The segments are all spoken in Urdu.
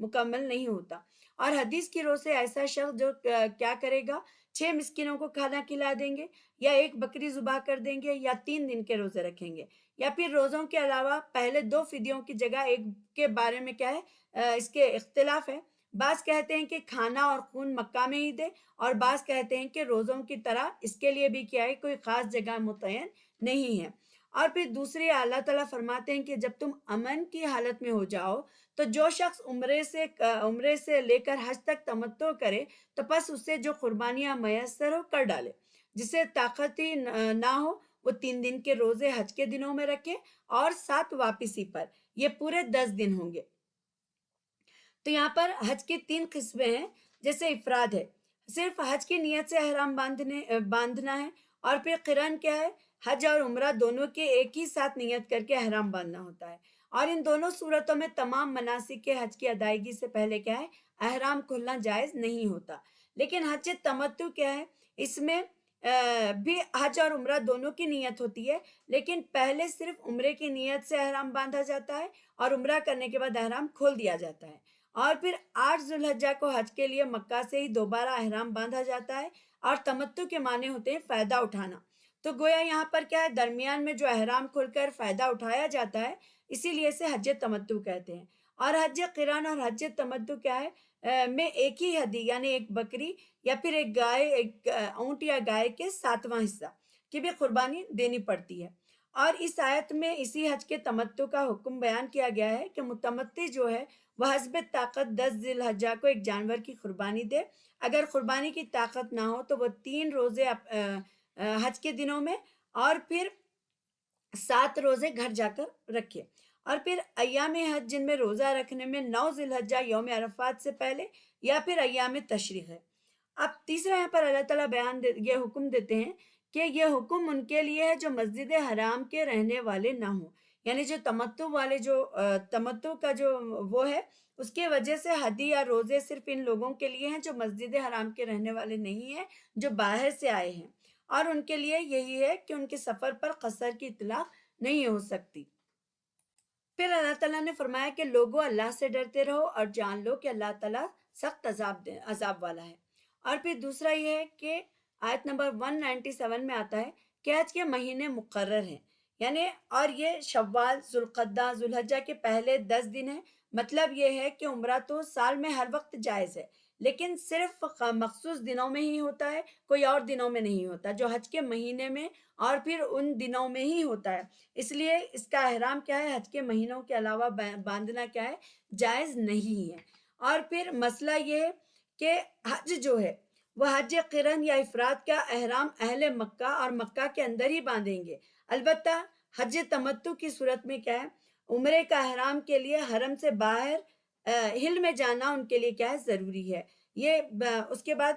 مکمل نہیں ہوتا۔ اور حدیث کی رو سے ایسا شخص جو کیا کرے گا، 6 مسکینوں کو کھانا کھلا دیں گے، یا ایک بکری ذبح کر دیں گے، یا 3 دن کے روزے رکھیں گے، یا پھر روزوں کے علاوہ پہلے 2 فدیوں کی جگہ ایک کے بارے میں کیا ہے اس کے اختلاف ہے۔ بعض کہتے ہیں کہ کھانا اور خون مکہ میں ہی دے، اور بعض کہتے ہیں کہ روزوں کی طرح اس کے لیے بھی کیا ہے کوئی خاص جگہ متعین نہیں ہے۔ اور پھر دوسری اللہ تعالیٰ فرماتے ہیں کہ جب تم امن کی حالت میں ہو جاؤ تو جو شخص عمرے سے لے کر حج تک تمتع کرے تو پس اسے جو قربانیاں میسر ہو کر ڈالے، جسے طاقت ہی نہ ہو وہ 3 دن کے روزے حج کے دنوں میں رکھے اور 7 واپسی پر، یہ پورے 10 دن ہوں گے۔ تو یہاں پر حج کی 3 قسمیں ہیں۔ جیسے افراد ہے، صرف حج کی نیت سے احرام باندھنا ہے، اور پھر قران کیا ہے، حج اور عمرہ دونوں کے ایک ہی ساتھ نیت کر کے احرام باندھنا ہوتا ہے، اور ان دونوں صورتوں میں تمام مناسک کے حج کی ادائیگی سے پہلے کیا ہے احرام کھلنا جائز نہیں ہوتا۔ لیکن حج تمتع کیا ہے، اس میں بھی حج اور عمرہ دونوں کی نیت ہوتی ہے، لیکن پہلے صرف عمرے کی نیت سے احرام باندھا جاتا ہے اور عمرہ کرنے کے بعد احرام کھول دیا جاتا ہے، اور پھر 8 ذوالحجہ کو حج کے لیے مکہ سے ہی دوبارہ احرام باندھا جاتا ہے، اور تمتع کے معنی ہوتے ہیں فائدہ اٹھانا۔ تو گویا یہاں پر کیا ہے، درمیان میں جو احرام کھل کر فائدہ اٹھایا جاتا ہے، اسی لیے اسے حج تمتع کہتے ہیں۔ اور حج قران اور حج تمتع کیا ہے میں ایک ہی ہدی یعنی ایک بکری یا پھر ایک گائے، ایک اونٹ یا گائے کے 7واں حصہ کی بھی قربانی دینی پڑتی ہے۔ اور اس آیت میں اسی حج کے تمتع کا حکم بیان کیا گیا ہے کہ متمتع جو ہے وہ حسب طاقت 10 ذی الحجہ کو ایک جانور کی قربانی دے، اگر قربانی کی طاقت نہ ہو تو وہ 3 روزے حج کے دنوں میں اور پھر 7 روزے گھر جا کر رکھے۔ اور پھر ایام حج جن میں روزہ رکھنے میں 9 ذی الحجہ یوم عرفات سے پہلے یا پھر ایام تشریق ہے۔ اب تیسرا یہاں پر اللہ تعالیٰ یہ حکم دیتے ہیں کہ یہ حکم ان کے لیے ہے جو مسجد حرام کے رہنے والے نہ ہوں، یعنی جو تمتع والے جو تمتع کا جو وہ ہے اس کے وجہ سے حدی یا روزے صرف ان لوگوں کے لیے ہیں جو مسجد حرام کے رہنے والے نہیں ہیں، جو باہر سے آئے ہیں، اور ان کے لیے یہی ہے کہ ان کے سفر پر قصر کی اطلاق نہیں ہو سکتی۔ پھر اللہ تعالیٰ نے فرمایا کہ لوگوں اللہ سے ڈرتے رہو اور جان لو کہ اللہ تعالیٰ سخت عذاب والا ہے۔ اور پھر دوسرا یہ ہے کہ آیت نمبر 197 میں آتا ہے کہ حج کے مہینے مقرر ہیں، یعنی اور یہ شوال، ذوالقعدہ، ذوالحجہ کے پہلے 10 دن ہیں۔ مطلب یہ ہے کہ عمرہ تو سال میں ہر وقت جائز ہے، لیکن صرف مخصوص دنوں میں ہی ہوتا ہے، کوئی اور دنوں میں نہیں ہوتا، جو حج کے مہینے میں اور پھر ان دنوں میں ہی ہوتا ہے۔ اس لیے اس کا احرام کیا ہے، حج کے مہینوں کے علاوہ باندھنا کیا ہے، جائز نہیں ہے۔ اور پھر مسئلہ یہ ہے کہ حج جو ہے وہ حج قرن یا افراد کا احرام اہل مکہ اور مکہ کے اندر ہی باندھیں گے۔ البتہ حج تمتع کی صورت میں کیا ہے، عمرے کا احرام کے لیے حرم سے باہر ہل میں جانا ان کے لیے کیا ہے ضروری ہے۔ یہ اس کے بعد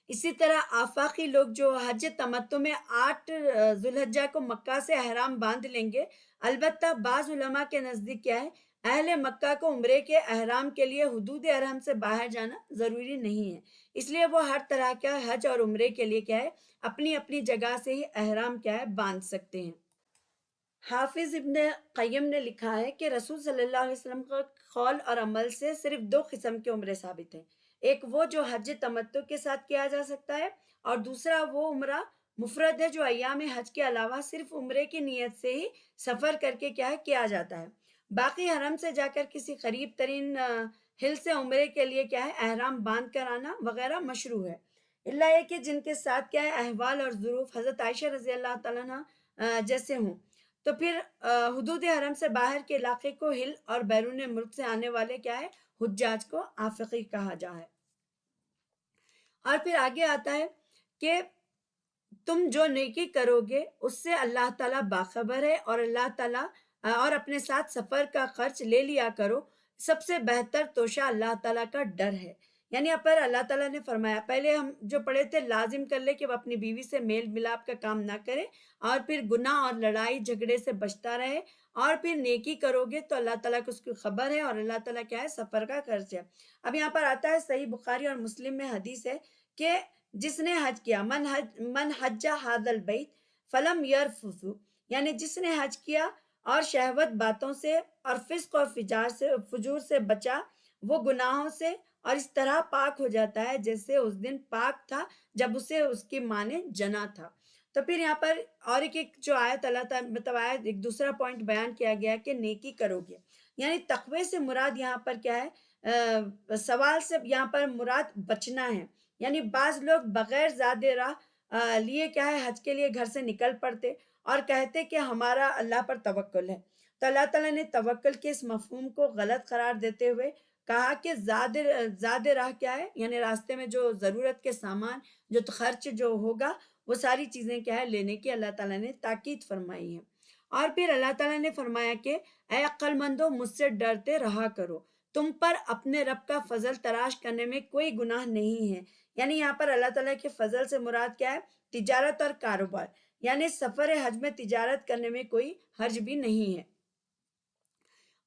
اسی طرح آفاقی لوگ جو حج تمتع میں 8 ذوالحجہ کو مکہ سے احرام باندھ لیں گے۔ البتہ بعض علماء کے نزدیک کیا ہے، اہل مکہ کو عمرے کے احرام کے لیے حدود حرم سے باہر جانا ضروری نہیں ہے، اس لیے وہ ہر طرح کا حج اور عمرے کے لیے کیا ہے اپنی اپنی جگہ سے ہی احرام کیا ہے باندھ سکتے ہیں۔ حافظ ابن قیم نے لکھا ہے کہ رسول صلی اللہ علیہ وسلم کا قول اور عمل سے صرف 2 قسم کے عمرے ثابت ہیں، ایک وہ جو حج تمتع کے ساتھ کیا جا سکتا ہے، اور دوسرا وہ عمرہ مفرد ہے جو ایام حج کے علاوہ صرف عمرے کی نیت سے ہی سفر کر کے کیا ہے کیا جاتا ہے۔ باقی حرم سے جا کر کسی قریب ترین ہل سے عمرے کے لیے کیا ہے احرام باندھ کر آنا وغیرہ مشروع ہے، اللہ یہ کہ جن کے ساتھ کیا ہے احوال اور ظروف حضرت عائشہ رضی اللہ تعالیٰ عنہ جیسے ہوں، تو پھر حدود حرم سے باہر کے علاقے کو ہل اور بیرون ملک سے آنے والے کیا ہے حجاج کو آفقی کہا جا ہے۔ اور پھر آگے آتا ہے کہ تم جو نیکی کرو گے اس سے اللہ تعالیٰ باخبر ہے، اور اللہ تعالیٰ اور اپنے ساتھ سفر کا خرچ لے لیا کرو، سب سے بہتر توشہ اللہ تعالیٰ کا ڈر ہے۔ یعنی یہاں پر اللہ تعالیٰ نے فرمایا، پہلے ہم جو پڑھے تھے لازم کر لے کہ وہ اپنی بیوی سے میل ملاپ کا کام نہ کرے، اور پھر گناہ اور لڑائی جھگڑے سے بچتا رہے، اور پھر نیکی کرو گے تو اللہ تعالیٰ کو اس کی خبر ہے، اور اللہ تعالیٰ کیا ہے سفر کا خرچ ہے۔ اب یہاں پر آتا ہے صحیح بخاری اور مسلم میں حدیث ہے کہ جس نے حج کیا، من حج هذا البیت فلم یرفث، یعنی جس نے حج کیا اور شہوت باتوں سے اور فسق اور فجور سے بچا، وہ گناہوں سے اور اس طرح پاک ہو جاتا ہے جیسے اس دن پاک تھا جب اسے اس کی ماں نے جنا تھا۔ تو پھر یہاں پر اور ایک جو آیت اللہ تعالیٰ مطلب آیت ایک دوسرا پوائنٹ بیان کیا گیا کہ نیکی کرو گے، یعنی تقوی سے مراد یہاں پر کیا ہے؟ سوال سے یہاں پر مراد بچنا ہے، یعنی بعض لوگ بغیر زاد راہ لیے کیا ہے حج کے لیے گھر سے نکل پڑتے اور کہتے کہ ہمارا اللہ پر توکل ہے۔ تو اللہ تعالیٰ نے توکل کے اس مفہوم کو غلط قرار دیتے ہوئے کہا کہ زاد راہ کیا ہے، یعنی راستے میں جو ضرورت کے سامان، جو خرچ جو ہوگا، وہ ساری چیزیں کیا ہے لینے کی اللہ تعالیٰ نے تاکید فرمائی ہے۔ اور پھر اللہ تعالیٰ نے فرمایا کہ اے عقل مندو، مجھ سے ڈرتے رہا کرو، تم پر اپنے رب کا فضل تلاش کرنے میں کوئی گناہ نہیں ہے۔ یعنی یہاں پر اللہ تعالیٰ کے فضل سے مراد کیا ہے؟ تجارت اور کاروبار، یعنی سفر حج میں تجارت کرنے میں کوئی حرج بھی نہیں ہے۔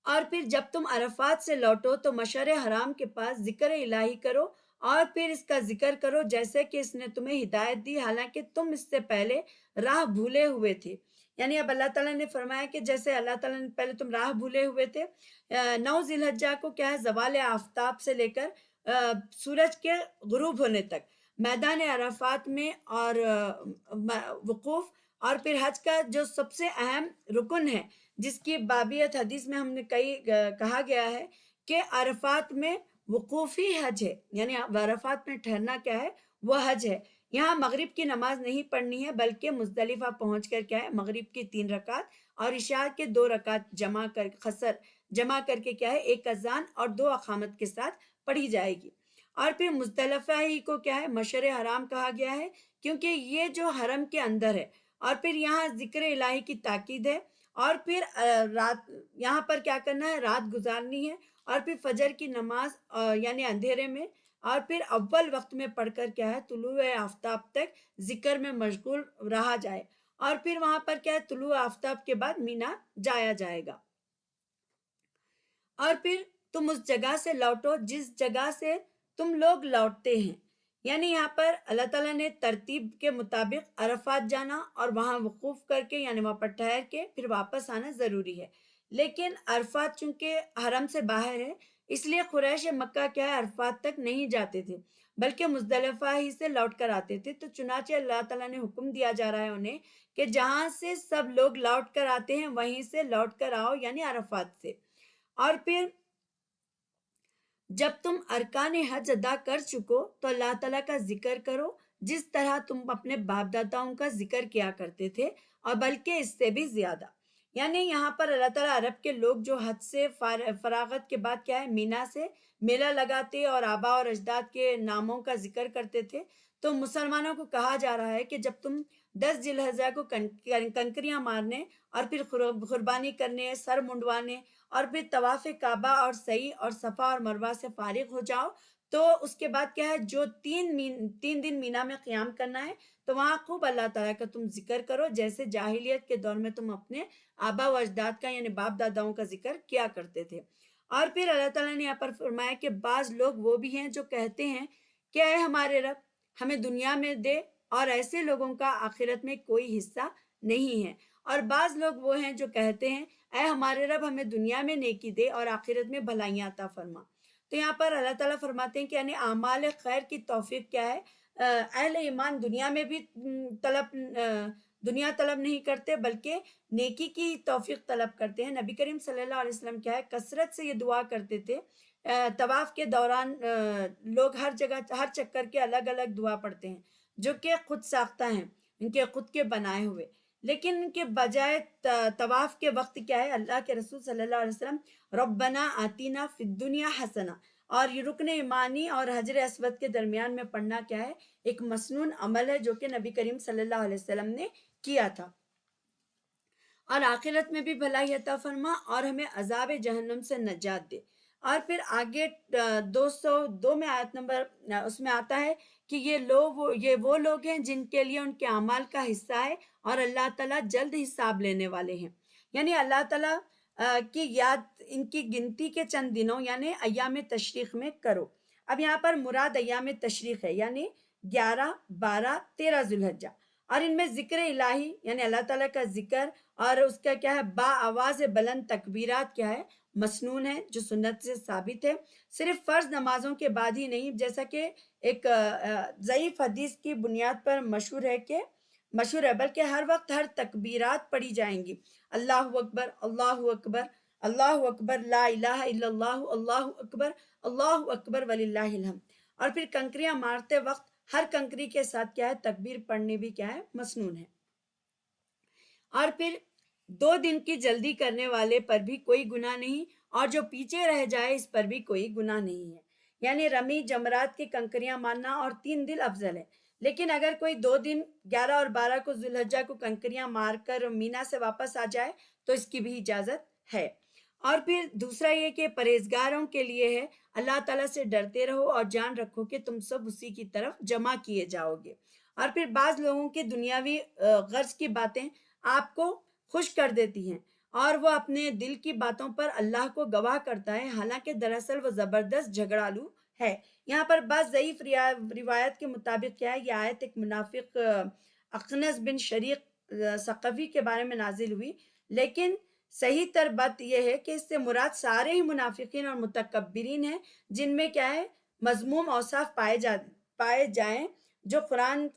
اور پھر جب تم عرفات سے لوٹو تو مشعر حرام کے پاس ذکر الہی کرو اور پھر اس کا ذکر کرو جیسے کہ اس نے تمہیں ہدایت دی، حالانکہ تم اس سے پہلے راہ بھولے ہوئے تھے۔ یعنی اب اللہ تعالیٰ نے فرمایا کہ جیسے اللہ تعالیٰ نے پہلے تم راہ بھولے ہوئے تھے، 9 ذی الحجہ کو کیا ہے زوال آفتاب سے لے کر سورج کے غروب ہونے تک میدان عرفات میں اور وقوف، اور پھر حج کا جو سب سے اہم رکن ہے جس کی بابیت حدیث میں ہم نے کہا گیا ہے کہ عرفات میں وقوفی حج ہے، یعنی عرفات میں ٹھہرنا کیا ہے؟ وہ حج ہے۔ یہاں مغرب کی نماز نہیں پڑھنی ہے بلکہ مزدلفہ پہنچ کر کیا ہے مغرب کی 3 رکعت اور عشاء کے 2 رکعت جمع کر کے کیا ہے 1 اذان اور 2 اقامت کے ساتھ پڑھی جائے گی۔ اور پھر مزدلفہ ہی کو کیا ہے مشعر حرام کہا گیا ہے کیونکہ یہ جو حرم کے اندر ہے، اور پھر یہاں ذکر الہی کی تاکید ہے، اور پھر رات یہاں پر کیا کرنا ہے؟ رات گزارنی ہے، اور پھر فجر کی نماز یعنی اندھیرے میں، اور پھر اول وقت میں پڑھ کر کیا ہے طلوع آفتاب تک ذکر میں مشغول رہا جائے، اور پھر وہاں پر کیا ہے طلوع آفتاب کے بعد مینا جایا جائے گا۔ اور پھر تم اس جگہ سے لوٹو جس جگہ سے تم لوگ لوٹتے ہیں، یعنی یہاں پر اللہ تعالیٰ نے ترتیب کے مطابق عرفات جانا اور وہاں وقوف کر کے یعنی وہاں پر ٹھہر کے پھر واپس آنا ضروری ہے، لیکن عرفات چونکہ حرم سے باہر ہے اس لیے قریش مکہ کیا ہے عرفات تک نہیں جاتے تھے بلکہ مزدلفہ ہی سے لوٹ کر آتے تھے۔ تو چنانچہ اللہ تعالیٰ نے حکم دیا جا رہا ہے انہیں کہ جہاں سے سب لوگ لوٹ کر آتے ہیں وہیں سے لوٹ کر آؤ، یعنی عرفات سے۔ اور پھر جب تم ارکان حج ادا کر چکو تو اللہ تعالیٰ کا ذکر کرو جس طرح تم اپنے باپ داداؤں کا ذکر کیا کرتے تھے، اور بلکہ اس سے بھی زیادہ۔ یعنی یہاں پر اللہ تعالیٰ عرب کے لوگ جو حج سے فراغت کے بعد کیا ہے مینا سے میلہ لگاتے اور آبا اور اجداد کے ناموں کا ذکر کرتے تھے، تو مسلمانوں کو کہا جا رہا ہے کہ جب تم 10 ذی الحجہ کو کنکریاں مارنے اور پھر قربانی کرنے، سر منڈوانے اور پھر طواف کعبہ اور سعی اور صفا اور مروہ سے فارغ ہو جاؤ، تو اس کے بعد کیا ہے جو 3 دن مینا میں قیام کرنا ہے، تو وہاں خوب اللہ تعالیٰ کا تم ذکر کرو جیسے جاہلیت کے دور میں تم اپنے آبا و اجداد کا یعنی باپ داداؤں کا ذکر کیا کرتے تھے۔ اور پھر اللہ تعالیٰ نے یہاں پر فرمایا کہ بعض لوگ وہ بھی ہیں جو کہتے ہیں کہ اے ہمارے رب ہمیں دنیا میں دے، اور ایسے لوگوں کا آخرت میں کوئی حصہ نہیں ہے۔ اور بعض لوگ وہ ہیں جو کہتے ہیں اے ہمارے رب ہمیں دنیا میں نیکی دے اور آخرت میں بھلائیاں عطا فرما۔ تو یہاں پر اللہ تعالیٰ فرماتے ہیں کہ یعنی اعمال خیر کی توفیق کیا ہے؟ اہل ایمان دنیا میں بھی دنیا طلب نہیں کرتے بلکہ نیکی کی توفیق طلب کرتے ہیں۔ نبی کریم صلی اللہ علیہ وسلم کیا ہے کثرت سے یہ دعا کرتے تھے، طواف کے دوران لوگ ہر جگہ ہر چکر کے الگ الگ دعا پڑھتے ہیں جو کہ خود ساختہ ہیں، ان کے خود کے بنائے ہوئے، لیکن ان کے بجائے طواف کے وقت کیا ہے اللہ کے رسول صلی اللہ علیہ وسلم ربنا آتینا فی الدنیا حسنہ، اور یہ رکن ایمانی اور حجر اسود کے درمیان میں پڑھنا کیا ہے ایک مسنون عمل ہے جو کہ نبی کریم صلی اللہ علیہ وسلم نے کیا تھا۔ اور آخرت میں بھی بھلائی عطا فرما اور ہمیں عذاب جہنم سے نجات دے۔ اور پھر آگے 202 میں آیت نمبر اس میں آتا ہے کہ یہ وہ لوگ ہیں جن کے لیے ان کے اعمال کا حصہ ہے اور اللہ تعالیٰ جلد حساب لینے والے ہیں۔ یعنی اللہ تعالیٰ کی یاد ان کی گنتی کے چند دنوں یعنی ایام تشریق میں کرو۔ اب یہاں پر مراد ایام تشریق ہے یعنی 11، 12، 13 ذی الحجہ، اور ان میں ذکر الہی یعنی اللہ تعالیٰ کا ذکر اور اس کا کیا ہے با آواز بلند تکبیرات کیا ہے مسنون ہے، جو سنت سے ثابت ہے، صرف فرض نمازوں کے بعد ہی نہیں، جیسا کہ ایک ضعیف حدیث کی بنیاد پر مشہور ہے، بلکہ ہر وقت ہر تکبیرات پڑھی جائیں گی، اللہ اکبر اللہ اکبر اللہ اکبر لا الہ الا اللہ اللہ اکبر اللہ اکبر وللہ الحمد۔ اور پھر کنکریاں مارتے وقت ہر کنکری کے ساتھ کیا ہے تکبیر پڑھنی بھی کیا ہے مسنون ہے۔ اور پھر 2 دن کی جلدی کرنے والے پر بھی کوئی گناہ نہیں، اور جو پیچھے رہ جائے اس پر بھی کوئی گناہ نہیں ہے، یعنی رمی جمرات کی کنکریاں مارنا اور 3 دن افضل ہے، لیکن اگر کوئی 2 دن 11 اور 12 کو ذی الحجہ کو کنکریاں مار کر مینا سے واپس آ جائے تو اس کی بھی اجازت ہے۔ اور پھر دوسرا یہ کہ پرہیزگاروں کے لیے ہے، اللہ تعالیٰ سے ڈرتے رہو اور جان رکھو کہ تم سب اسی کی طرف جمع کیے جاؤ گے۔ اور پھر بعض لوگوں کی دنیاوی غرض کی باتیں آپ کو خوش کر دیتی ہیں اور وہ اپنے دل کی باتوں پر اللہ کو گواہ کرتا ہے، حالانکہ دراصل وہ زبردست جھگڑالو ہے۔ یہاں پر بعض ضعیف روایت کے مطابق کیا ہے، یہ آیت ایک منافق اخنس بن شریق ثقفی کے بارے میں نازل ہوئی، لیکن صحیح تر بات یہ ہے کہ اس سے مراد سارے ہی منافقین اور متکبرین ہیں، جن میں کیا ہے مذموم اوصاف پائے جائیں جو قرآن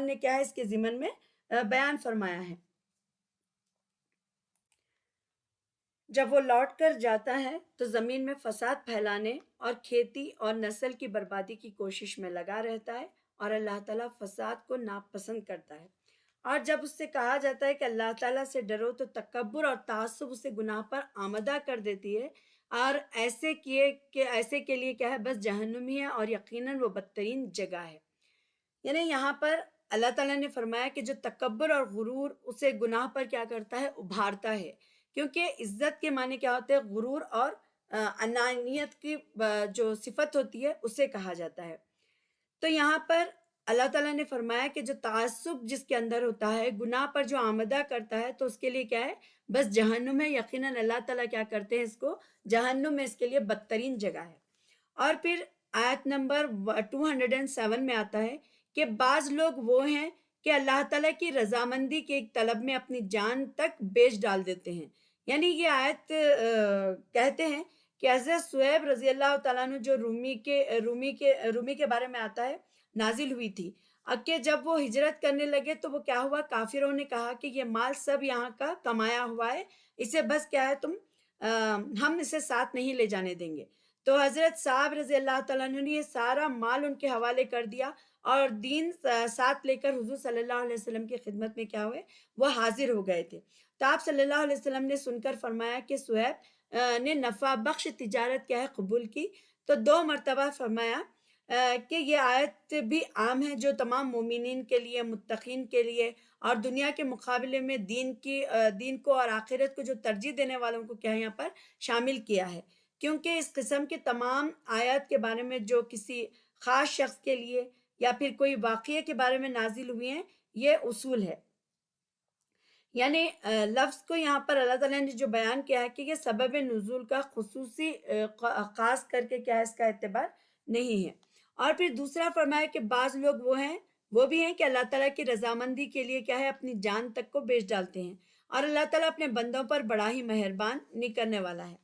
نے کیا ہے اس کے ضمن میں بیان فرمایا ہے۔ جب وہ لوٹ کر جاتا ہے تو زمین میں فساد پھیلانے اور کھیتی اور نسل کی بربادی کی کوشش میں لگا رہتا ہے، اور اللہ تعالیٰ فساد کو ناپسند کرتا ہے۔ اور جب اس سے کہا جاتا ہے کہ اللہ تعالیٰ سے ڈرو تو تکبر اور تعصب اسے گناہ پر آمدہ کر دیتی ہے، اور ایسے کے لیے کیا ہے بس جہنم ہی ہے، اور یقیناً وہ بدترین جگہ ہے۔ یعنی یہاں پر اللہ تعالیٰ نے فرمایا کہ جو تکبر اور غرور اسے گناہ پر کیا کرتا ہے ابھارتا ہے، کیونکہ عزت کے معنی کیا ہوتے ہیں غرور اور انانیت کی جو صفت ہوتی ہے اسے کہا جاتا ہے۔ تو یہاں پر اللہ تعالیٰ نے فرمایا کہ جو تعصب جس کے اندر ہوتا ہے گناہ پر جو آمدہ کرتا ہے تو اس کے لیے کیا ہے بس جہنم ہے، یقیناً اللہ تعالیٰ کیا کرتے ہیں اس کو جہنم میں اس کے لیے بدترین جگہ ہے۔ اور پھر آیت نمبر 207 میں آتا ہے کہ بعض لوگ وہ ہیں کہ اللہ تعالیٰ کی رضامندی کے ایک طلب میں اپنی جان تک بیچ ڈال دیتے ہیں۔ یعنی یہ آیت کہتے ہیں کہ حضرت صہیب رضی اللہ تعالیٰ عنہ جو رومی کے بارے میں آتا ہے نازل ہوئی تھی، کہ جب وہ ہجرت کرنے لگے تو وہ کیا ہوا، کافروں نے کہا کہ یہ مال سب یہاں کا کمایا ہوا ہے، اسے بس کیا ہے ہم اسے ساتھ نہیں لے جانے دیں گے۔ تو حضرت صاحب رضی اللہ تعالیٰ عنہ نے یہ سارا مال ان کے حوالے کر دیا اور دین ساتھ لے کر حضور صلی اللہ علیہ وسلم کی خدمت میں کیا ہوئے وہ حاضر ہو گئے تھے۔ تو آپ صلی اللہ علیہ وسلم نے سن کر فرمایا کہ صہیب نے نفع بخش تجارت کیا ہے قبول کی، تو 2 مرتبہ فرمایا کہ یہ آیت بھی عام ہے جو تمام مومنین کے لیے، متقین کے لیے، اور دنیا کے مقابلے میں دین کو اور آخرت کو جو ترجیح دینے والوں کو کیا ہے یہاں پر شامل کیا ہے، کیونکہ اس قسم کے تمام آیات کے بارے میں جو کسی خاص شخص کے لیے یا پھر کوئی واقعے کے بارے میں نازل ہوئی ہیں یہ اصول ہے۔ یعنی لفظ کو یہاں پر اللہ تعالیٰ نے جو بیان کیا ہے کہ یہ سبب نزول کا خصوصی خاص کر کے کیا ہے اس کا اعتبار نہیں ہے۔ اور پھر دوسرا فرمایا کہ بعض لوگ وہ بھی ہیں کہ اللہ تعالیٰ کی رضامندی کے لیے کیا ہے اپنی جان تک کو بیچ ڈالتے ہیں، اور اللہ تعالیٰ اپنے بندوں پر بڑا ہی مہربان نہیں کرنے والا ہے۔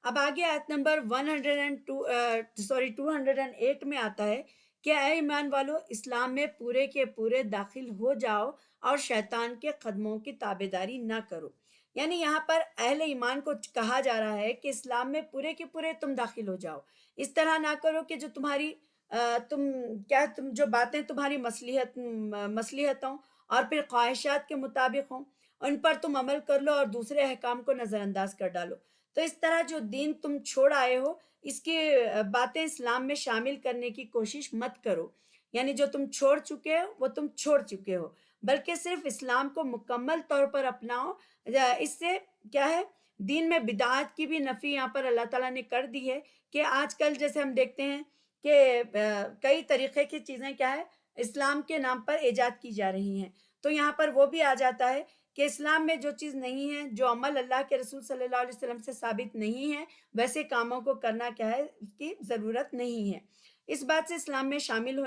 اب آگے آیت نمبر 208 میں آتا ہے کہ اے ایمان والو، اسلام میں پورے کے پورے داخل ہو جاؤ اور شیطان کے قدموں کی تابعداری نہ کرو۔ یعنی یہاں پر اہل ایمان کو کہا جا رہا ہے کہ اسلام میں پورے کے پورے تم داخل ہو جاؤ، اس طرح نہ کرو کہ جو تم جو باتیں تمہاری مصلحتوں اور پھر خواہشات کے مطابق ہوں ان پر تم عمل کر لو اور دوسرے احکام کو نظر انداز کر ڈالو۔ تو اس طرح جو دین تم چھوڑ آئے ہو اس کی باتیں اسلام میں شامل کرنے کی کوشش مت کرو، یعنی جو تم چھوڑ چکے ہو وہ تم چھوڑ چکے ہو، بلکہ صرف اسلام کو مکمل طور پر اپناؤ۔ اس سے کیا ہے دین میں بدعات کی بھی نفی یہاں پر اللہ تعالیٰ نے کر دی ہے، کہ آج کل جیسے ہم دیکھتے ہیں کہ کئی طریقے کی چیزیں کیا ہے اسلام کے نام پر ایجاد کی جا رہی ہیں، تو یہاں پر وہ بھی آ جاتا ہے کہ اسلام میں جو چیز نہیں ہے، جو عمل اللہ کے رسول صلی اللہ علیہ وسلم سے ثابت نہیں ہے، ویسے کاموں کو کرنا کیا ہے اس کی ضرورت نہیں ہے۔ اس بات سے اسلام میں شامل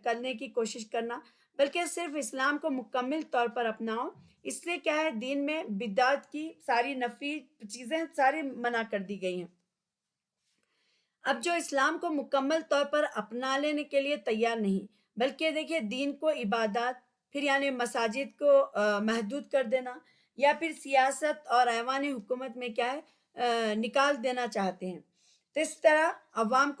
کرنے کی کوشش کرنا، بلکہ صرف اسلام کو مکمل طور پر اپناؤ۔ اس لیے کیا ہے، دین میں بدعت کی ساری نفی چیزیں ساری منع کر دی گئی ہیں۔ اب جو اسلام کو مکمل طور پر اپنا لینے کے لیے تیار نہیں، بلکہ دیکھیے دین کو عبادات، پھر یعنی مساجد کو محدود کر دینا، یا پھر سیاست اور ایوان حکومت میں کیا ہے نکال دینا چاہتے ہیں۔ تو اس طرح عوام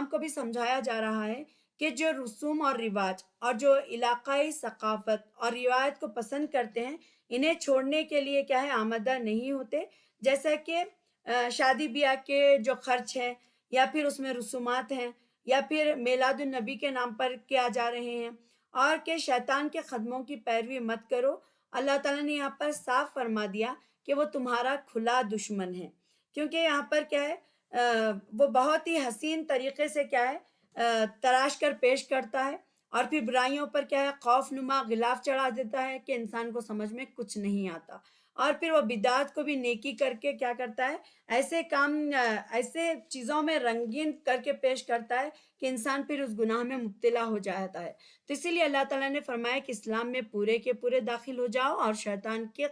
کو بھی سمجھایا جا رہا ہے کہ جو رسوم اور رواج اور جو علاقائی ثقافت اور روایت کو پسند کرتے ہیں، انہیں چھوڑنے کے لیے کیا ہے آمادہ نہیں ہوتے، جیسا کہ شادی بیاہ کے جو خرچ ہیں، یا پھر اس میں رسومات ہیں، یا پھر میلاد النبی کے نام پر کیا جا رہے ہیں، اور کہ شیطان کے قدموں کی پیروی مت کرو۔ اللہ تعالیٰ نے یہاں پر صاف فرما دیا کہ وہ تمہارا کھلا دشمن ہے، کیونکہ یہاں پر کیا ہے وہ بہت ہی حسین طریقے سے کیا ہے تراش کر پیش کرتا ہے، اور پھر برائیوں پر کیا ہے خوف نما غلاف چڑھا دیتا ہے کہ انسان کو سمجھ میں کچھ نہیں آتا، اور پھر وہ بدعات کو بھی نیکی کر کے کیا کرتا ہے، ایسے کام ایسے چیزوں میں رنگین کر کے پیش کرتا ہے کہ انسان پھر اس گناہ میں مبتلا ہو جاتا ہے۔ تو اسی لیے اللہ تعالیٰ نے فرمایا کہ اسلام میں پورے کے پورے داخل ہو جاؤ، اور شیطان کے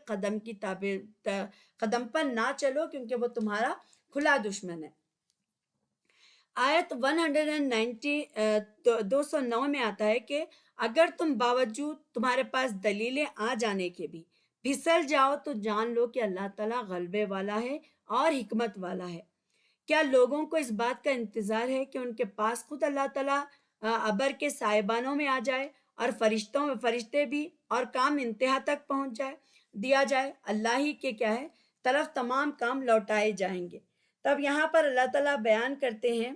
قدم پر نہ چلو، کیونکہ وہ تمہارا کھلا دشمن ہے۔ آیت 209 میں آتا ہے کہ اگر تم باوجود تمہارے پاس دلیلیں آ جانے کے بھی پھسل جاؤ تو جان لو کہ اللہ تعالیٰ غلبے والا ہے اور حکمت والا ہے۔ کیا لوگوں کو اس بات کا انتظار ہے کہ ان کے پاس خود اللہ تعالیٰ ابر کے سائبانوں میں آ جائے، اور فرشتے بھی، اور کام انتہا تک پہنچ دیا جائے؟ اللہ ہی کے کیا ہے طرف تمام کام لوٹائے جائیں گے۔ تب یہاں پر اللہ تعالیٰ بیان کرتے ہیں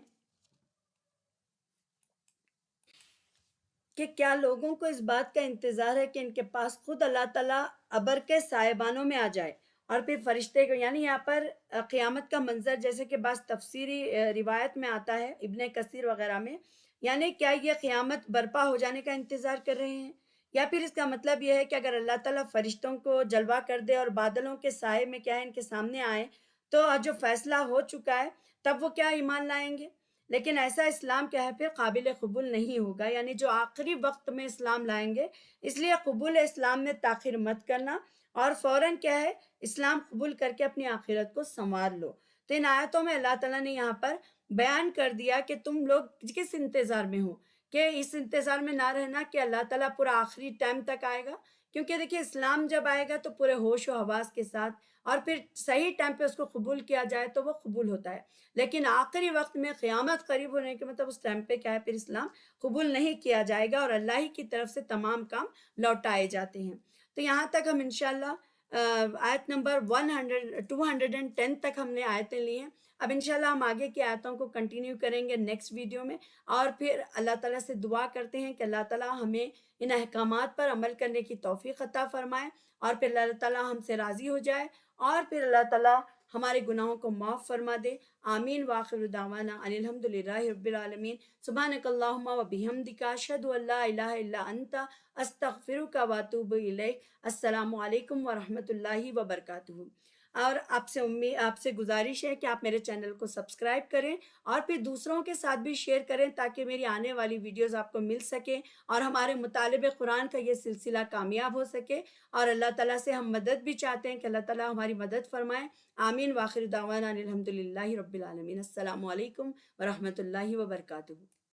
کہ کیا لوگوں کو اس بات کا انتظار ہے کہ ان کے پاس خود اللہ تعالیٰ ابر کے سائبانوں میں آ جائے، اور پھر فرشتے کو، یعنی یہاں پر قیامت کا منظر جیسے کہ بعض تفسیری روایت میں آتا ہے، ابن کثیر وغیرہ میں، یعنی کیا یہ قیامت برپا ہو جانے کا انتظار کر رہے ہیں، یا پھر اس کا مطلب یہ ہے کہ اگر اللہ تعالیٰ فرشتوں کو جلوہ کر دے اور بادلوں کے سائے میں کیا ہے ان کے سامنے آئے، تو جو فیصلہ ہو چکا ہے تب وہ کیا ایمان لائیں گے؟ لیکن ایسا اسلام کیا ہے پھر قابل قبول نہیں ہوگا، یعنی جو آخری وقت میں اسلام لائیں گے۔ اس لیے قبول اسلام میں تاخیر مت کرنا، اور فوراً کیا ہے اسلام قبول کر کے اپنی آخرت کو سنوار لو۔ تو ان آیتوں میں اللہ تعالیٰ نے یہاں پر بیان کر دیا کہ تم لوگ کس انتظار میں ہو، کہ اس انتظار میں نہ رہنا کہ اللہ تعالیٰ پورا آخری ٹائم تک آئے گا، کیونکہ دیکھیے اسلام جب آئے گا تو پورے ہوش و حواس کے ساتھ، اور پھر صحیح ٹائم پہ اس کو قبول کیا جائے تو وہ قبول ہوتا ہے، لیکن آخری وقت میں قیامت قریب ہونے کے مطلب اس ٹائم پہ کیا ہے پھر اسلام قبول نہیں کیا جائے گا، اور اللہ ہی کی طرف سے تمام کام لوٹائے جاتے ہیں۔ تو یہاں تک ہم انشاءاللہ آیت نمبر 210 تک ہم نے آیتیں لی ہیں۔ اب انشاءاللہ ہم آگے کی آیتوں کو کنٹینیو کریں گے نیکسٹ ویڈیو میں، اور پھر اللہ تعالیٰ سے دعا کرتے ہیں کہ اللہ تعالیٰ ہمیں ان احکامات پر عمل کرنے کی توفیق عطا فرمائے، اور پھر اللہ تعالیٰ ہم سے راضی ہو جائے، اور پھر اللہ تعالیٰ ہمارے گناہوں کو معاف فرما دے۔ آمین۔ وآخر دعوانا ان الحمد للہ رب العالمین۔ سبحانک اللہم و بحمدک، اشہد ان لا الہ الا انت، استغفرک و اتوب الیک۔ السلام علیکم ورحمۃ اللہ وبرکاتہ۔ اور آپ سے گزارش ہے کہ آپ میرے چینل کو سبسکرائب کریں، اور پھر دوسروں کے ساتھ بھی شیئر کریں تاکہ میری آنے والی ویڈیوز آپ کو مل سکیں، اور ہمارے مطالب قرآن کا یہ سلسلہ کامیاب ہو سکے۔ اور اللہ تعالیٰ سے ہم مدد بھی چاہتے ہیں کہ اللہ تعالیٰ ہماری مدد فرمائے۔ آمین۔ وآخر دعوانا ان الحمد للہ رب العالمین۔ السلام علیکم ورحمۃ اللہ وبرکاتہ۔